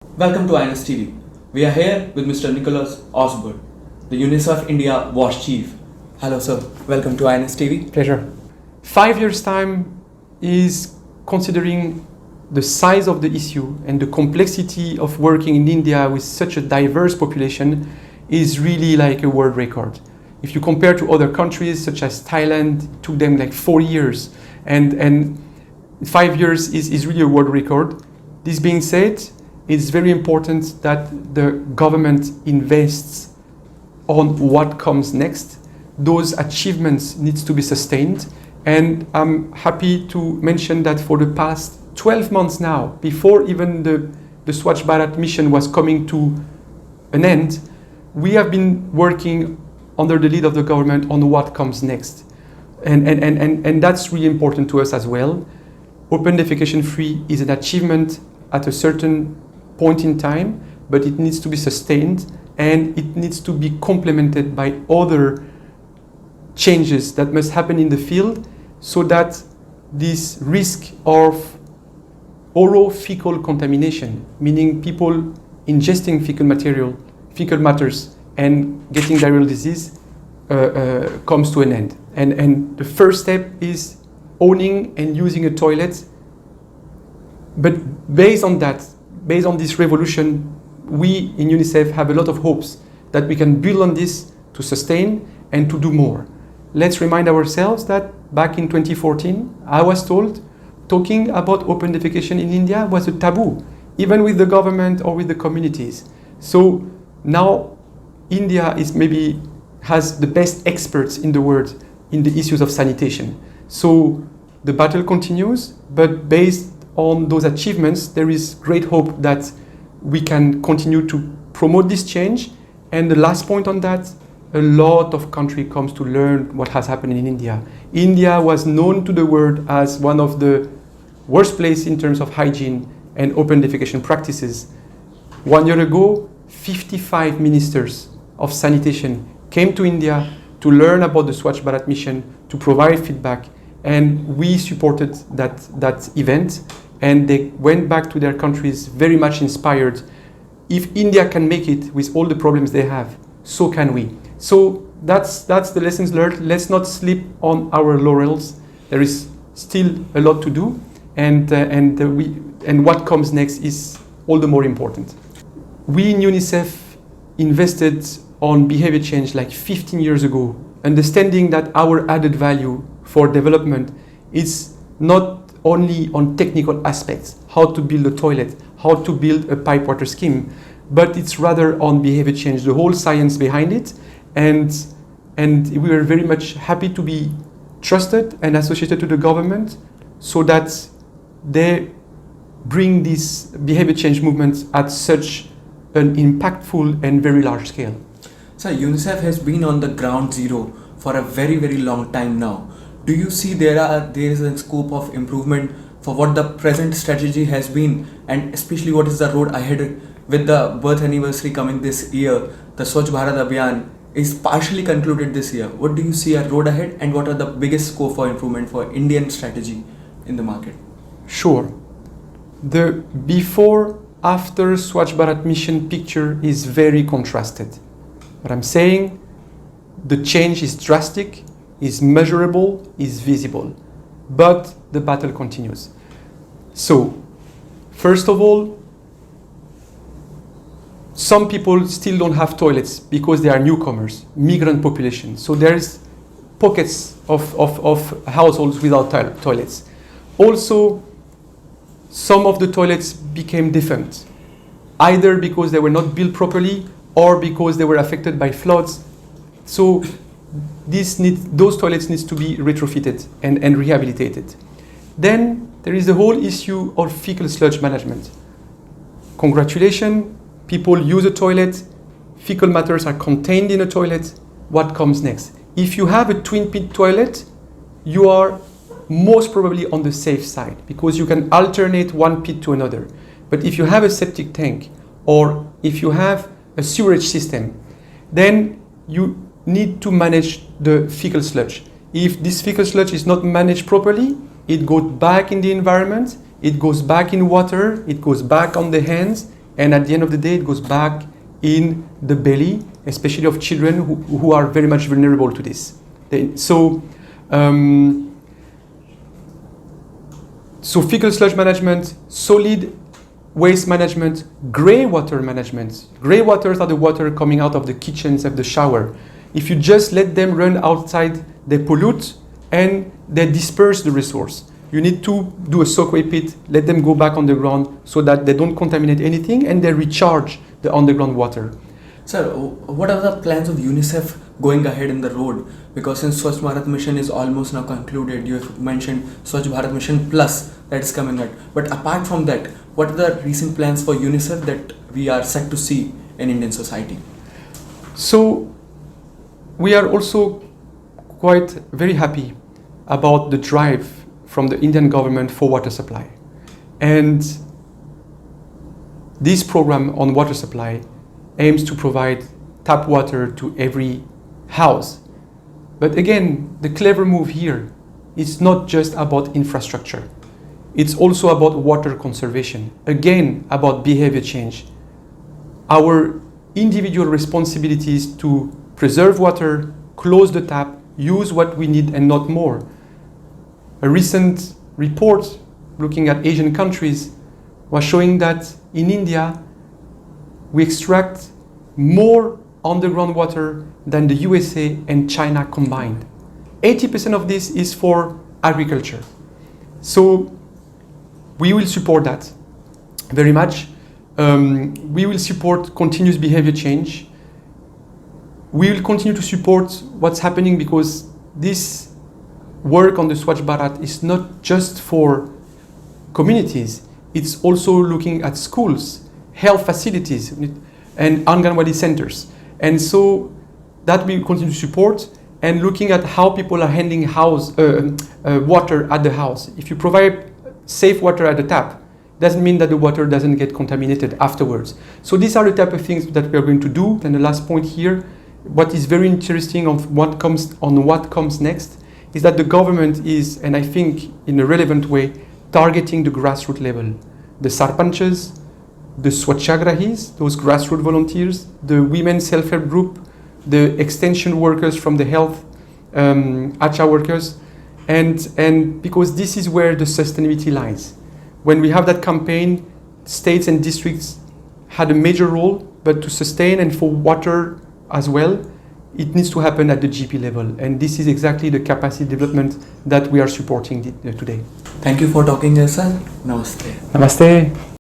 Welcome to INS TV. We are here with Mr. Nicholas Osbert, the UNICEF India WASH Chief. Hello, sir. Welcome to INS TV. Pleasure. 5 years' time is considering the size of the issue and the complexity of working in India with such a diverse population is really like a world record. If you compare to other countries such as Thailand, it took them like 4 years, and 5 years is really a world record. This being said, it's very important that the government invests on what comes next. Those achievements need to be sustained. And I'm happy to mention that for the past 12 months now, before even the Swachh Bharat Mission was coming to an end, we have been working under the lead of the government on what comes next. And that's really important to us as well. Open defecation free is an achievement at a certain point in time, but it needs to be sustained and it needs to be complemented by other changes that must happen in the field so that this risk of orophycal contamination, meaning people ingesting fecal matters and getting diarrheal disease comes to an end. And the first step is owning and using a toilet. But based on this revolution, we in UNICEF have a lot of hopes that we can build on this to sustain and to do more. Let's remind ourselves that back in 2014, I was told talking about open defecation in India was a taboo, even with the government or with the communities. So now India has the best experts in the world in the issues of sanitation. So the battle continues, but based on those achievements, there is great hope that we can continue to promote this change. And the last point on that, a lot of countries comes to learn what has happened in India. India was known to the world as one of the worst places in terms of hygiene and open defecation practices. 1 year ago, 55 ministers of sanitation came to India to learn about the Swachh Bharat Mission, to provide feedback, and we supported that event. And they went back to their countries very much inspired. If India can make it with all the problems they have, so can we. So that's the lessons learned. Let's not sleep on our laurels. There is still a lot to do, and what comes next is all the more important. We in UNICEF invested on behavior change like 15 years ago, understanding that our added value for development is not only on technical aspects, how to build a toilet, how to build a pipe water scheme, but it's rather on behavior change, the whole science behind it. And we were very much happy to be trusted and associated to the government so that they bring this behavior change movement at such an impactful and very large scale. Sir, UNICEF has been on the ground zero for a very, very long time now. Do you see there is a scope of improvement for what the present strategy has been, and especially what is the road ahead with the birth anniversary coming this year? The Swachh Bharat Abhiyan is partially concluded this year. What do you see a road ahead, and what are the biggest scope for improvement for Indian strategy in the market? Sure. The before-after Swachh Bharat Mission picture is very contrasted. What I'm saying, the change is drastic, is measurable, is visible, but the battle continues. So, first of all, some people still don't have toilets because they are newcomers, migrant population. So there is pockets of households without toilets. Also, some of the toilets became defunct, either because they were not built properly or because they were affected by floods. So those toilets need to be retrofitted and rehabilitated. Then there is the whole issue of fecal sludge management. Congratulations, people use a toilet, fecal matters are contained in a toilet. What comes next? If you have a twin pit toilet, you are most probably on the safe side because you can alternate one pit to another. But if you have a septic tank or if you have a sewerage system, then you need to manage the fecal sludge. If this fecal sludge is not managed properly, it goes back in the environment, it goes back in water, it goes back on the hands, and at the end of the day, it goes back in the belly, especially of children who are very much vulnerable to this. So fecal sludge management, solid waste management, grey water management. Grey waters are the water coming out of the kitchens, of the shower. If you just let them run outside, they pollute and they disperse the resource. You need to do a soakaway pit, let them go back on the ground so that they don't contaminate anything and they recharge the underground water. Sir, what are the plans of UNICEF going ahead in the road? Because since Swachh Bharat Mission is almost now concluded, you have mentioned Swachh Bharat Mission Plus that is coming out. But apart from that, what are the recent plans for UNICEF that we are set to see in Indian society? So we are also quite very happy about the drive from the Indian government for water supply. And this program on water supply aims to provide tap water to every house. But again, the clever move here is not just about infrastructure. It's also about water conservation. Again, about behavior change. Our individual responsibilities to preserve water, close the tap, use what we need and not more. A recent report looking at Asian countries was showing that in India, we extract more underground water than the USA and China combined. 80% of this is for agriculture. So we will support that very much. We will support continuous behavior change. We will continue to support what's happening because this work on the Swachh Bharat is not just for communities, it's also looking at schools, health facilities, and Anganwadi centers. And so that we continue to support and looking at how people are handling water at the house. If you provide safe water at the tap, doesn't mean that the water doesn't get contaminated afterwards. So these are the type of things that we are going to do. And the last point here, what is very interesting on what comes next is that the government is, and I think in a relevant way, targeting the grassroots level. The sarpanchas, the swachhagrahis, those grassroots volunteers, the women's self-help group, the extension workers from the health, ACHA workers, and because this is where the sustainability lies. When we have that campaign, states and districts had a major role, but to sustain and for water as well, it needs to happen at the GP level. And this is exactly the capacity development that we are supporting today. Thank you for talking, sir. Namaste. Namaste.